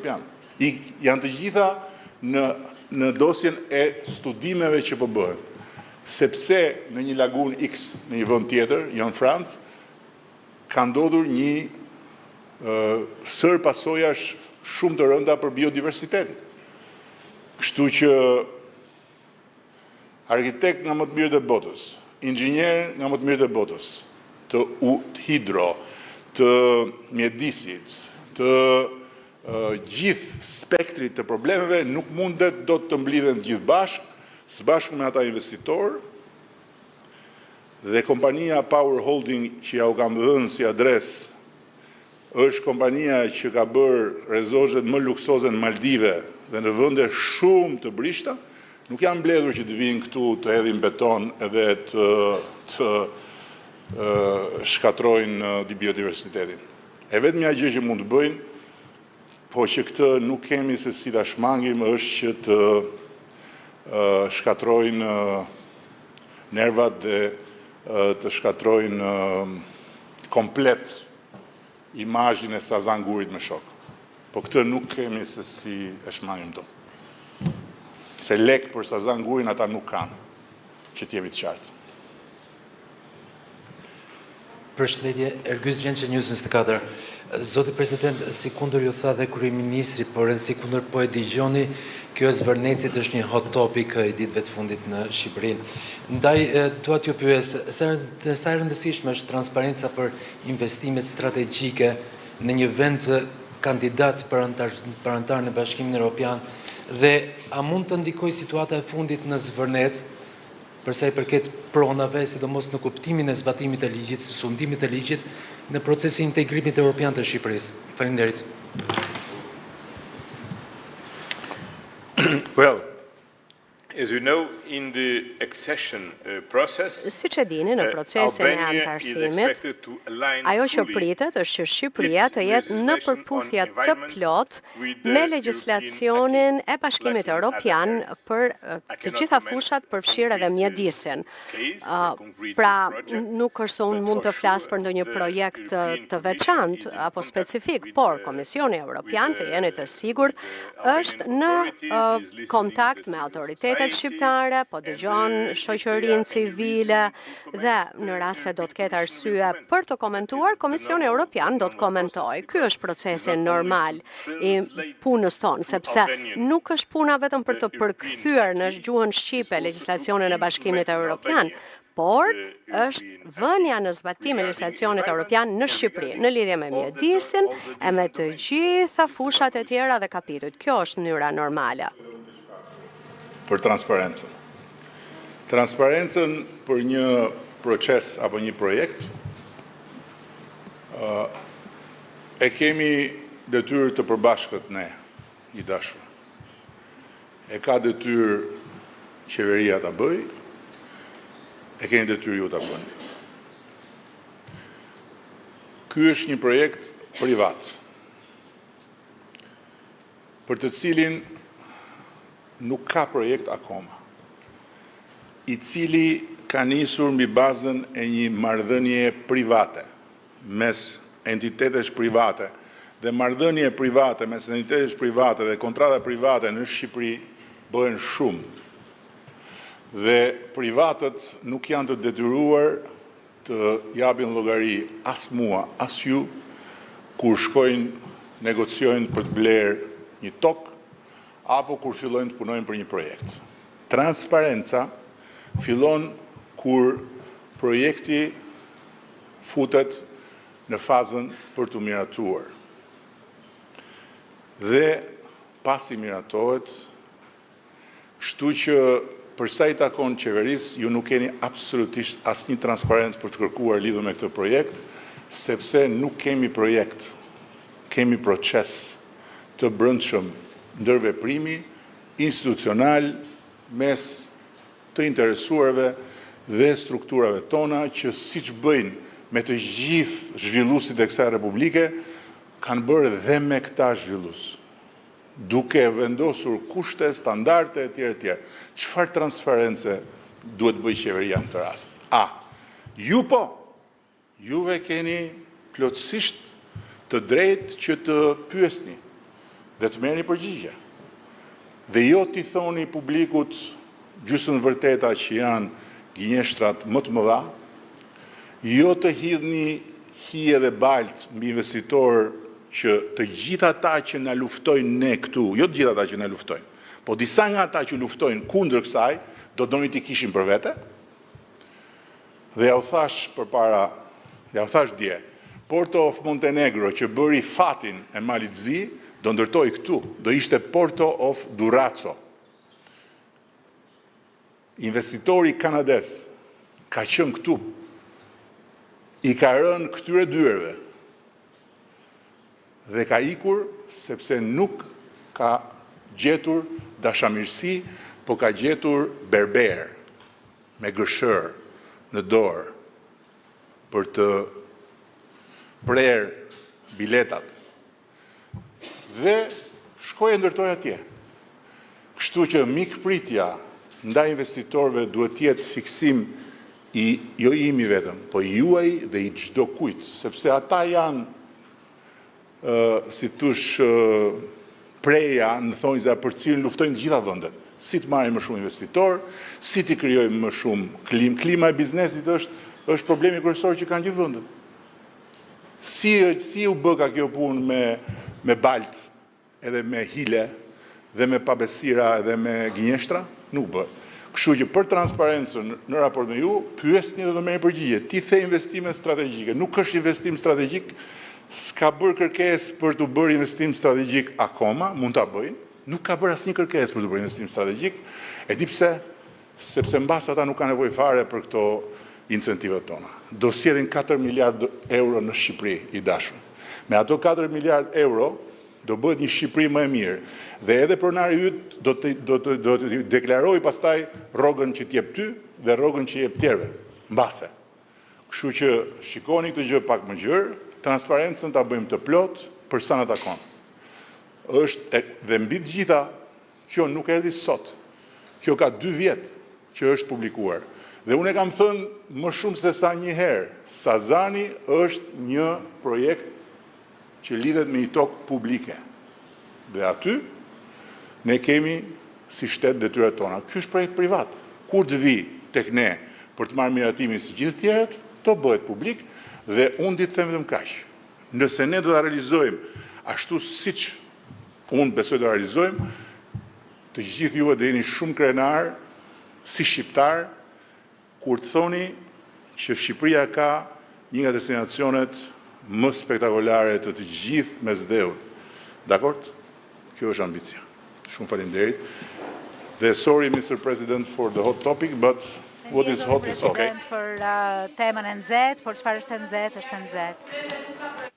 Europian. Janë të gjitha në dosjen e studimeve që po bëhen. Sepse në një lagun X, në një vend tjetër, jo në Francë, ka ndodhur një sër pasojash shumë të rënda për biodiversitetin. Kështu që arkitekt nga më të mirë të botës, inxhinier nga më të mirë të botës, të hidro, të mjedisit, të gjithë spektrit të problemeve nuk mundet do të mblidhen gjithë bashkë, së bashku me ata investitorë, dhe kompania Power Holding që ja u kam dhënë si adres është kompania që ka bërë rezozhet më luksoze në Maldive dhe në vende shumë të brishta, nuk janë mbledhur që të vinë këtu të hedhin beton edhe të shkatrojnë biodiversitetin. E vetmja gjë që mund të bëjnë, po që këtë nuk kemi se si ta shmangim, është që të shkatrojnë nervat dhe të shkatrojnë komplet imazhin e Sazangurit me shok. Po këtë nuk kemi se si e shmangim dot. Se lek për Sazangurin ata nuk kanë, që t'jemi të qartë. Përshëndetje, Ergyz Gjençe, News 24. Zoti President, si kundër ju tha dhe kryeministri, por edhe si kundër po e dëgjoni, kjo e zvërnecit është një hot topic i ditëve të fundit në Shqipëri. Ndaj, dua t'ju pyes, sa e rëndësishme është transparenca për investimet strategjike në një vend kandidat për antar në Bashkimin Evropian, dhe a mund të ndikojë situata e fundit në Zvërnec, përsa i përket pronave, sidomos në kuptimin e zbatimit të ligjit, sundimit të ligjit, në procesin integrimit Evropian të Shqipërisë. Faleminderit. Well, as you know, in the accession process, Siç e dini, në procesin e antarësimit, ajo që pritet është që Shqipëria të jetë në përputhje të plot me legjislacionin e Bashkimit Evropian për të gjitha fushat përfshirë edhe mjedisin. Pra, nuk është se unë mund të flas për ndonjë projekt të veçantë apo specifik, por Komisioni Evropian, të jeni të sigurt, është në kontakt me autoritetet shqiptare, po dëgjon shoqërinë civile dhe në rast se do të ketë arsye për të komentuar, Komisioni Evropian do të komentojë. Ky është procesi normal i punës tonë, sepse nuk është puna vetëm për të përkthyer në gjuhën shqipe legjislacionin e Bashkimit Evropian, por është vënia në zbatim e legjislacionit evropian në Shqipëri, në lidhje me mjedisin e me të gjitha fushat e tjera dhe kapitujt. Kjo është mënyra normale. Për transparencën. Transparencën për një proces apo një projekt e kemi detyrë të përbashkët ne, i dashur. E ka detyrë qeveria ta bëj, e keni detyrë ju ta bëni. Ky është një projekt privat, për të cilin nuk ka projekt akoma, i cili ka nisur mbi bazën e një marrëdhënie private mes entitetesh private dhe marrëdhënie private mes entitetesh private dhe kontrata private në Shqipëri bëhen shumë. Dhe privatët nuk janë të detyruar të japin llogari as mua, as ju, kur shkojnë negociojnë për të blerë një tokë, apo kur fillojnë të punojnë për një projekt. Transparenca fillon kur projekti futet në fazën për të miratuar. Dhe pasi miratohet, kështu që për sa i takon qeverisë, ju nuk keni absolutisht asnjë transparencë për të kërkuar lidhur me këtë projekt, sepse nuk kemi projekt, kemi proces të brendshëm ndërveprimi institucional mes të interesuarve dhe strukturave tona që siç bëjnë me të gjithë zhvilluesit e kësaj republike kanë bërë dhe me këta zhvillues, duke vendosur kushte, standarde etj. etj. Çfarë transparence duhet bëjë qeveria në këtë rast? A, juve keni plotësisht të drejtë që të pyesni dhe të merrni përgjigje. Dhe jo t'i thoni publikut gjysmën vërteta që janë gënjeshtrat më të mëdha, jo të hidhni hije dhe balt mbi investitorë që të gjitha ata që na luftojnë ne këtu, jo të gjitha ata që na luftojnë, po disa nga ata që luftojnë kundër kësaj, do doni t'i kishin për vete. Dhe ja u thash dje, Porto of Montenegro që bëri fatin e Malit Zi, do ndërtoj këtu, do ishte Porto of Durazzo. Investitori kanades ka qenë këtu, i ka rënë këtyre dyerve dhe ka ikur sepse nuk ka gjetur dashamirësi, po ka gjetur berber me gëshër në dorë për të prerë biletat. Dhe shkoj e ndërtoj atje. Kështu që mikpritja ndaj investitorëve duhet të jetë fiksim jo imi vetëm, po juaj dhe i çdo kujt, sepse ata janë, si thush, preja në thonjza për cilën luftojnë të gjitha vendet. Si të marrin më shumë investitor, si të krijojmë më shumë klim. Klima e biznesit është problemi kryesor që kanë gjithë vendet. Si u bë ka kjo punë me balt, edhe me hile, dhe me pabesira, edhe me gënjeshtra? Nuk bëhet. Kështu që për transparencën në raport me ju, pyesni dhe do merrni përgjigje. Ti the investime strategjike, nuk është investim strategjik, s'ka bërë kërkesë për të bërë investim strategjik akoma, mund ta bëjnë, nuk ka bërë asnjë kërkesë për të bërë investim strategjik. E di pse? Sepse mbas ata nuk kanë nevojë fare për këto incentivat tona. Do sjellim 4 miliard euro në Shqipëri, i dashur. Me ato 4 miliard euro do bëhet një Shqipëri më e mirë. Dhe edhe pronari yt do të deklaroj pastaj rrogën që t'jep ty dhe rrogën që jep tjerëve, mbase. Kështu që shikoni këtë gjë pak më gjerë, transparencën ta bëjmë të plot për sa na takon. Dhe mbi të gjitha, kjo nuk erdhi sot. Kjo ka 2 vjet që është publikuar. Dhe unë e kam thënë më shumë se sa një herë, Sazani është një projekt që lidhet me një tokë publike. Dhe aty, ne kemi si shtet detyrat tona. Ky është projekt privat. Kur të vi tek ne për të marrë miratimin si gjithë tjerët, to bëhet publik dhe unë ditë them vetëm kaq. Nëse ne do ta realizojmë ashtu siç unë besoj do ta realizojmë, të gjithë juve do jeni shumë krenar si shqiptar kur të thoni që Shqipëria ka një nga destinacionet më spektakolare të gjithë mesdheut. Dakord? Kjo është ambicia. Shumë faleminderit. Dhe sorry, Mr. President, for the hot topic, but what is hot is okay. Për temën e nxehtë, por çfarë është e nxehtë është e nxehtë.